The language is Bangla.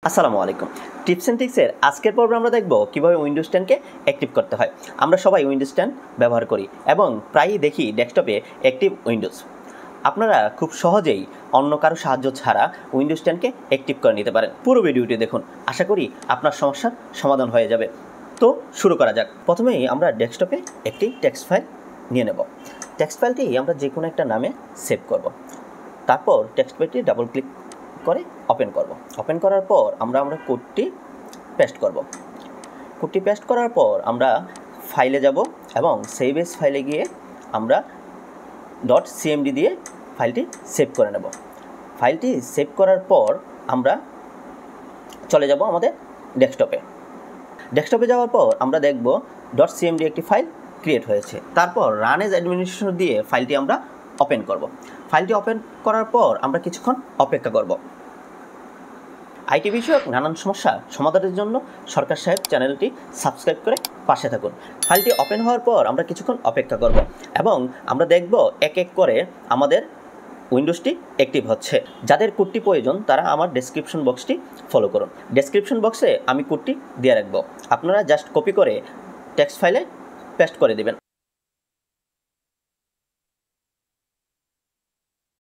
আসসালামু আলাইকুম। টিপস এন্ড ট্রিক্সের আজকের পর্বে আমরা দেখব কিভাবে উইন্ডোজ 10 কে অ্যাক্টিভ করতে হয়। আমরা সবাই উইন্ডোজ 10 ব্যবহার করি এবং প্রায়ই দেখি ডেস্কটপে অ্যাক্টিভ উইন্ডোজ। আপনারা খুব সহজেই অন্য কারো সাহায্য ছাড়া উইন্ডোজ 10 কে অ্যাক্টিভ করে নিতে পারেন। পুরো ভিডিওটি দেখুন, আশা করি আপনার সমস্যার সমাধান হয়ে যাবে। তো শুরু করা যাক। প্রথমেই আমরা ডেস্কটপে একটি টেক্সট ফাইল নিয়ে নেব। টেক্সট ফাইলটি আমরা যে কোনো একটা নামে সেভ করব। তারপর টেক্সট ফাইলটি ডাবল ক্লিক করে ওপেন করব। ওপেন করার পর আমরা কোডটি পেস্ট করব। কোডটি পেস্ট করার পর আমরা ফাইলে যাব এবং সেভ এজ ফাইলে গিয়ে আমরা .cmd দিয়ে ফাইলটি সেভ করে নেব। ফাইলটি সেভ করার পর আমরা চলে যাব আমাদের ডেস্কটপে। ডেস্কটপে যাওয়ার পর আমরা দেখব .cmd একটি ফাইল ক্রিয়েট হয়েছে। তারপর রান এজ অ্যাডমিনিস্ট্রেটর দিয়ে ফাইলটি আমরা ওপেন করব। ফাইলটি ওপেন করার পর আমরা কিছুক্ষণ অপেক্ষা করব। আইটি বিষয়ক নানান সমস্যা সমাধানের জন্য সরকার সাহেব চ্যানেলটি সাবস্ক্রাইব করে পাশে থাকুন। ফাইলটি ওপেন হওয়ার পর আমরা কিছুক্ষণ অপেক্ষা করব এবং আমরা দেখব এক এক করে আমাদের উইন্ডোজটি অ্যাক্টিভ হচ্ছে। যাদের কোডটি প্রয়োজন তারা আমার ডেসক্রিপশন বক্সটি ফলো করুন। ডেসক্রিপশন বক্সে আমি কোডটি দিয়ে রাখবো, আপনারা জাস্ট কপি করে টেক্সট ফাইলে পেস্ট করে দেবেন।